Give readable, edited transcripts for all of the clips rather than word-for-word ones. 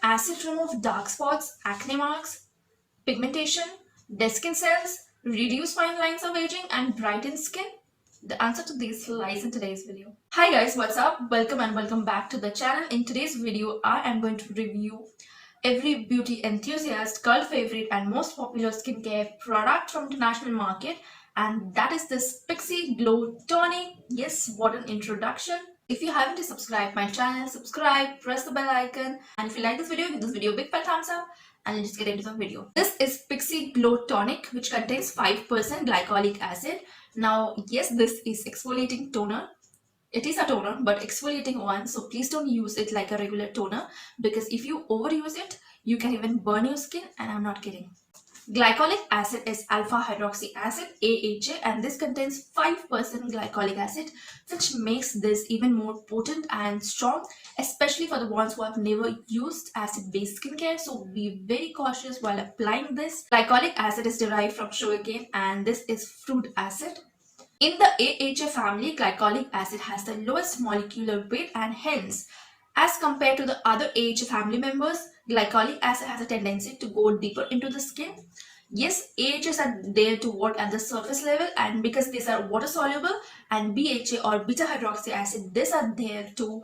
acid remove dark spots, acne marks, pigmentation, dead skin cells, reduce fine lines of aging, and brighten skin? The answer to these lies in today's video. Hi guys, what's up? Welcome and welcome back to the channel. In today's video, I am going to review every beauty enthusiast cult favorite and most popular skincare product from international market, and that is this Pixi Glow Tonic. Yes, what an introduction. If you haven't subscribed my channel, subscribe, press the bell icon, and if you like this video, give this video a big fat thumbs up, and let's get into the video. This is Pixi Glow Tonic, which contains 5% glycolic acid. Now, yes, this is exfoliating toner. It is a toner, but exfoliating one, so please don't use it like a regular toner, because if you overuse it, you can even burn your skin, and I'm not kidding. Glycolic acid is alpha hydroxy acid, AHA, and this contains 5% glycolic acid, which makes this even more potent and strong, especially for the ones who have never used acid-based skincare. So be very cautious while applying this. Glycolic acid is derived from sugarcane, and this is fruit acid. In the AHA family, glycolic acid has the lowest molecular weight, and hence, as compared to the other AHA family members, glycolic acid has a tendency to go deeper into the skin. Yes, AHAs are there to work at the surface level, and because these are water soluble, and BHA or beta hydroxy acid, these are there to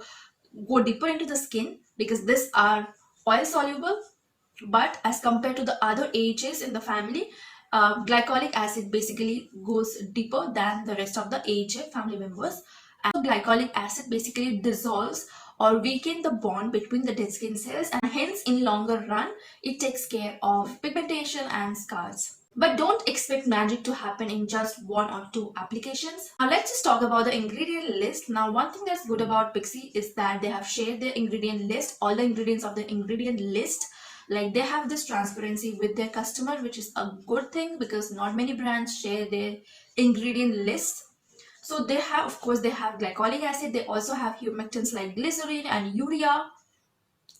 go deeper into the skin because these are oil soluble. But as compared to the other AHAs in the family, glycolic acid basically goes deeper than the rest of the AHA family members. And so glycolic acid basically dissolves or weaken the bond between the dead skin cells, and hence in longer run it takes care of pigmentation and scars. But don't expect magic to happen in just one or two applications. Now let's just talk about the ingredient list. Now one thing that's good about Pixi is that they have shared their ingredient list, all the ingredients of the ingredient list. Like, they have this transparency with their customer, which is a good thing because not many brands share their ingredient list. So they have, of course, they have glycolic acid. They also have humectants like glycerin and urea.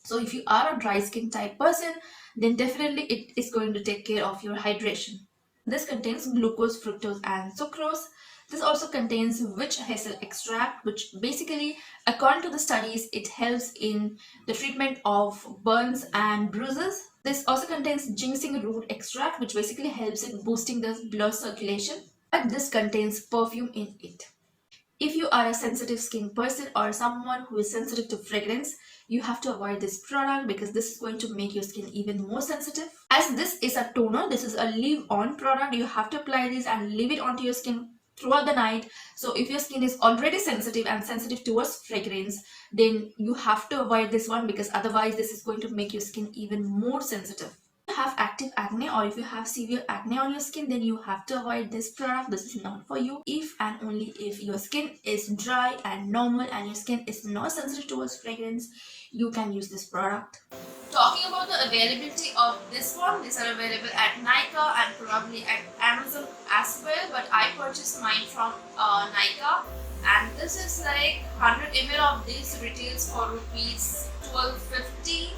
So if you are a dry skin type person, then definitely it is going to take care of your hydration. This contains glucose, fructose, and sucrose. This also contains witch hazel extract, which basically, according to the studies, it helps in the treatment of burns and bruises. This also contains ginseng root extract, which basically helps in boosting the blood circulation. But this contains perfume in it. If you are a sensitive skin person or someone who is sensitive to fragrance, you have to avoid this product because this is going to make your skin even more sensitive. As this is a toner, this is a leave-on product. You have to apply this and leave it onto your skin throughout the night. So if your skin is already sensitive and sensitive towards fragrance, then you have to avoid this one because otherwise this is going to make your skin even more sensitive. If you have active acne or if you have severe acne on your skin, then you have to avoid this product. This is not for you. If and only if your skin is dry and normal and your skin is not sensitive towards fragrance, you can use this product. Talking about the availability of this one, these are available at Nykaa and probably at Amazon as well, but I purchased mine from Nykaa, and this is like 100 ml of this retails for rupees 12.50.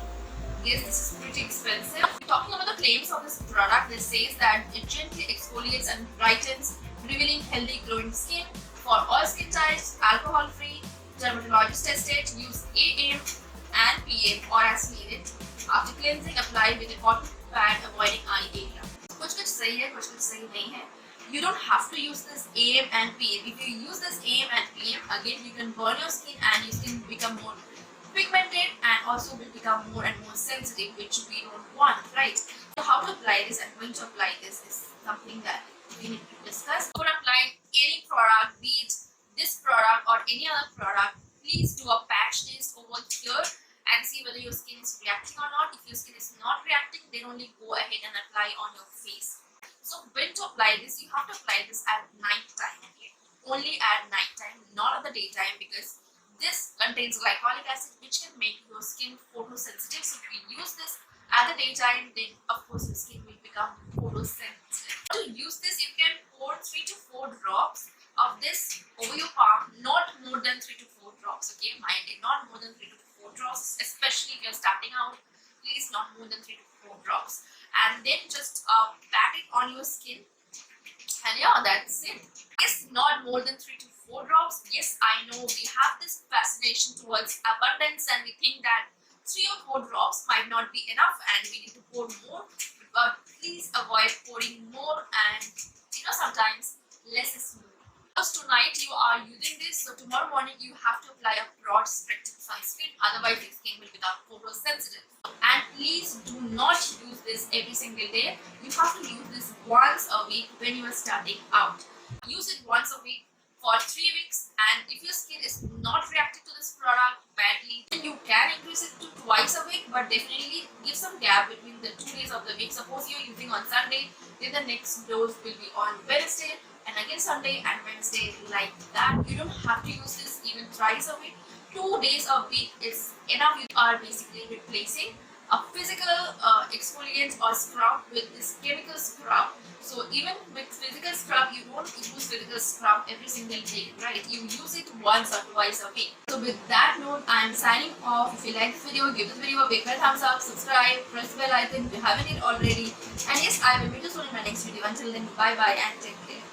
Yes, this is pretty expensive. Talking about the claims of this product, this says that it gently exfoliates and brightens, revealing healthy glowing skin for all skin types, alcohol free, dermatologist tested, use AM and PM or as needed. After cleansing, apply with a cotton pad avoiding eye area. कुछ सही है, कुछ सही नहीं है. You don't have to use this AM and PM. If you use this AM and PM, again you can burn your skin and your skin will become more pigmented and also will become more and more sensitive, which we don't want, right? So how to apply this and when to apply this is something that we need to discuss. Before applying any product, be it this product or any other product, please do a patch test over here and see whether your skin is reacting or not. If your skin is not reacting, then only go ahead and apply on your face. So when to apply this, you have to apply this at night time, okay? Only at night time, not at the daytime, because this contains glycolic acid, which can make your skin photosensitive. So if you use this at the daytime, then of course your skin will become photosensitive. To use this, you can pour 3 to 4 drops of this over your palm, not more than 3 to 4 drops, okay? Mind it, not more than 3 to 4 drops, especially if you're starting out, please not more than 3 to 4 drops. And then just pat it on your skin, and yeah, that's it. Yes, not more than 3 to 4 drops. Yes, I know we have this fascination towards abundance and we think that 3 or 4 drops might not be enough and we need to pour more, but please avoid pouring more, and sometimes less is more. Because tonight you are using this, so tomorrow morning you have to apply a broad spectrum sunscreen, otherwise your skin will become photosensitive. And please do not use this every single day. You have to use this once a week when you are starting out. Use it once a week for 3 weeks, and if your skin is not reacting to this product badly, then you can increase it to twice a week, but definitely give some gap between the 2 days of the week. Suppose you're using on Sunday, then the next dose will be on Wednesday, and again Sunday and Wednesday, like that. You don't have to use this even thrice a week. 2 days a week is enough. You are basically replacing a physical exfoliant or scrub with this chemical scrub. So even with physical scrub, you don't use physical scrub every single day, right? You use it once or twice a week. So with that note, I am signing off. If you like this video, give this video a big thumbs up, subscribe, press the bell icon if you haven't it already. And yes, I will meet you soon in my next video. Until then, bye bye and take care.